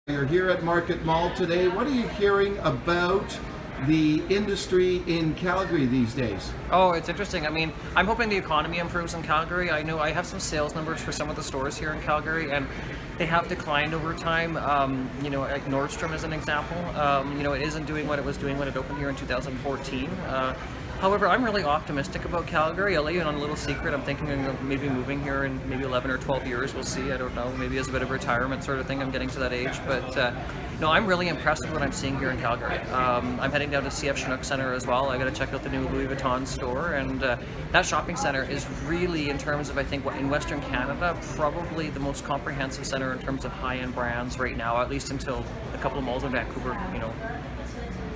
You're here at Market Mall today. What are you hearing about the industry in Calgary these days? Oh, it's interesting. I mean, I'm hoping the economy improves in Calgary. I know I have some sales numbers for some of the stores here in Calgary, and they have declined over time. Like Nordstrom as an example. It isn't doing what it was doing when it opened here in 2014. However, I'm really optimistic about Calgary. I'll let you in on a little secret. I'm thinking of maybe moving here in maybe 11 or 12 years. We'll see. I don't know. Maybe as a bit of retirement sort of thing. I'm getting to that age. But no, I'm really impressed with what I'm seeing here in Calgary. I'm heading down to CF Chinook Center as well. I got to check out the new Louis Vuitton store. And that shopping center is really, in terms of, I think, in Western Canada, probably the most comprehensive center in terms of high-end brands right now, at least until a couple of malls in Vancouver,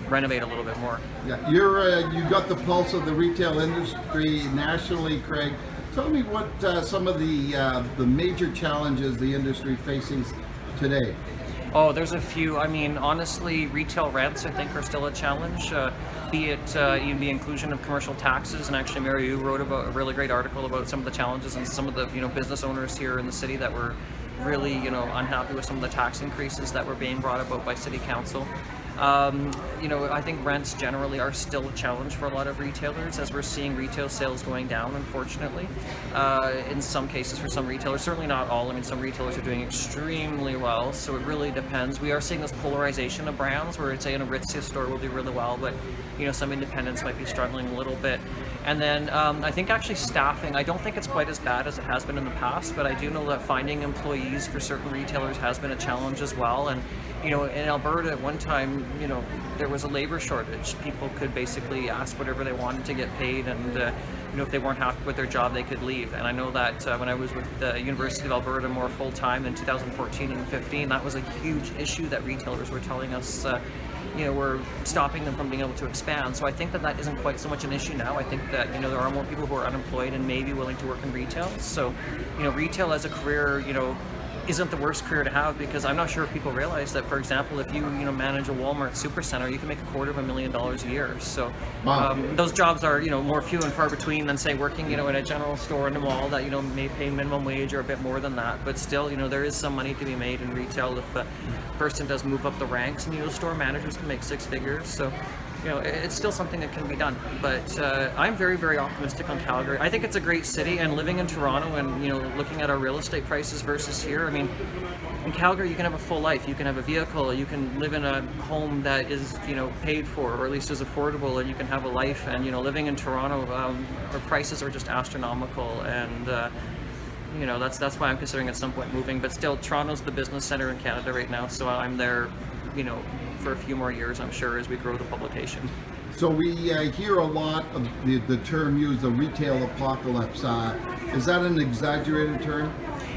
renovate a little bit more. Yeah, you got the pulse of the retail industry nationally, Craig. Tell me what some of the major challenges the industry faces today. Oh, there's a few. I mean, honestly, retail rents, I think, are still a challenge. Be it the inclusion of commercial taxes, and actually, Mary, you wrote about a really great article about some of the challenges and some of the business owners here in the city that were really unhappy with some of the tax increases that were being brought about by City Council. I think rents generally are still a challenge for a lot of retailers, as we're seeing retail sales going down, unfortunately. In some cases for some retailers, certainly not all. I mean, some retailers are doing extremely well, so it really depends. We are seeing this polarization of brands where, say, in a Aritzia store will do really well, but some independents might be struggling a little bit. And then I think actually staffing, I don't think it's quite as bad as it has been in the past, but I do know that finding employees for certain retailers has been a challenge as well. And in Alberta at one time, there was a labor shortage. People could basically ask whatever they wanted to get paid, and if they weren't happy with their job, they could leave. And I know that when I was with the University of Alberta more full-time in 2014 and 15, that was a huge issue that retailers were telling us we're stopping them from being able to expand. So I think that isn't quite so much an issue now. I think that there are more people who are unemployed and maybe willing to work in retail. So retail as a career isn't the worst career to have, because I'm not sure if people realize that, for example, if you manage a Walmart supercenter, you can make $250,000 a year. So those jobs are more few and far between than, say, working in a general store in the mall that may pay minimum wage or a bit more than that. But still, there is some money to be made in retail if a person does move up the ranks, and store managers can make six figures. So it's still something that can be done. But I'm very, very optimistic on Calgary. I think it's a great city, and living in Toronto and looking at our real estate prices versus here, I mean, in Calgary you can have a full life. You can have a vehicle, you can live in a home that is paid for, or at least is affordable, and you can have a life. And living in Toronto, our prices are just astronomical, and that's why I'm considering at some point moving. But still, Toronto's the business center in Canada right now, so I'm there for a few more years, I'm sure, as we grow the publication. So we hear a lot of the term used, the retail apocalypse. Is that an exaggerated term?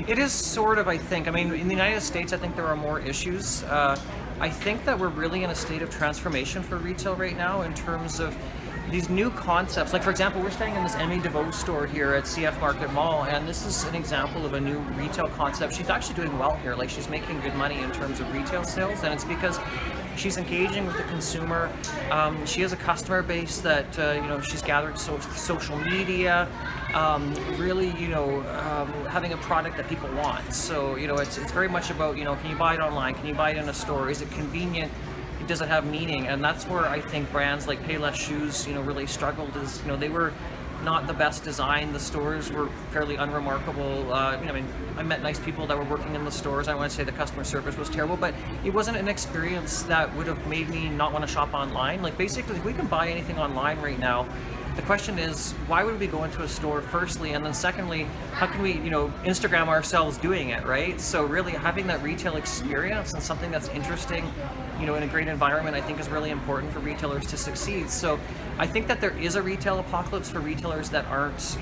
It is sort of, I think. I mean, in the United States, I think there are more issues. I think that we're really in a state of transformation for retail right now in terms of these new concepts. Like, for example, we're staying in this Emmy DeVoe store here at CF Market Mall, and this is an example of a new retail concept. She's actually doing well here. Like, she's making good money in terms of retail sales, and it's because she's engaging with the consumer. She has a customer base that she's gathered social media, really having a product that people want. So it's very much about can you buy it online? Can you buy it in a store? Is it convenient? Does it have meaning? And that's where I think brands like Payless Shoes really struggled. Is they were not the best design. The stores were fairly unremarkable. I met nice people that were working in the stores. I don't want to say the customer service was terrible, but it wasn't an experience that would have made me not want to shop online. Like, basically, if we can buy anything online right now, the question is, why would we go into a store, firstly, and then secondly, how can we Instagram ourselves doing it, right? So really having that retail experience and something that's interesting in a great environment, I think, is really important for retailers to succeed. So I think that there is a retail apocalypse for retailers that aren't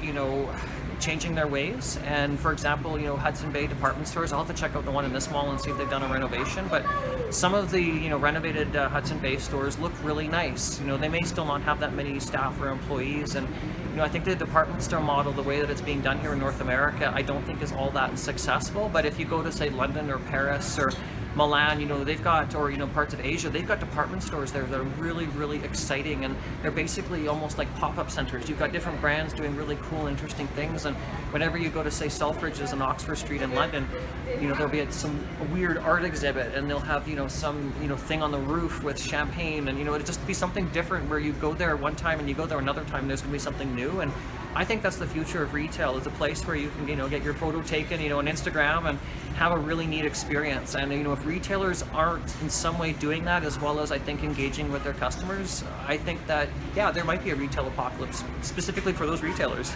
changing their ways. And for example, Hudson Bay department stores, I'll have to check out the one in this mall and see if they've done a renovation, but some of the renovated Hudson Bay stores look really nice. They may still not have that many staff or employees, and I think the department store model, the way that it's being done here in North America, I don't think is all that successful. But if you go to, say, London or Paris or Milan, they've got, or parts of Asia, they've got department stores there that are really, really exciting, and they're basically almost like pop-up centers. You've got different brands doing really cool, interesting things, and whenever you go to, say, Selfridges on Oxford Street in London, there'll be some weird art exhibit, and they'll have some thing on the roof with champagne, and it'll just be something different where you go there one time and you go there another time, and there's going to be something new. And I think that's the future of retail, is a place where you can get your photo taken on Instagram and have a really neat experience. And if retailers aren't in some way doing that, as well as I think engaging with their customers, I think that there might be a retail apocalypse specifically for those retailers.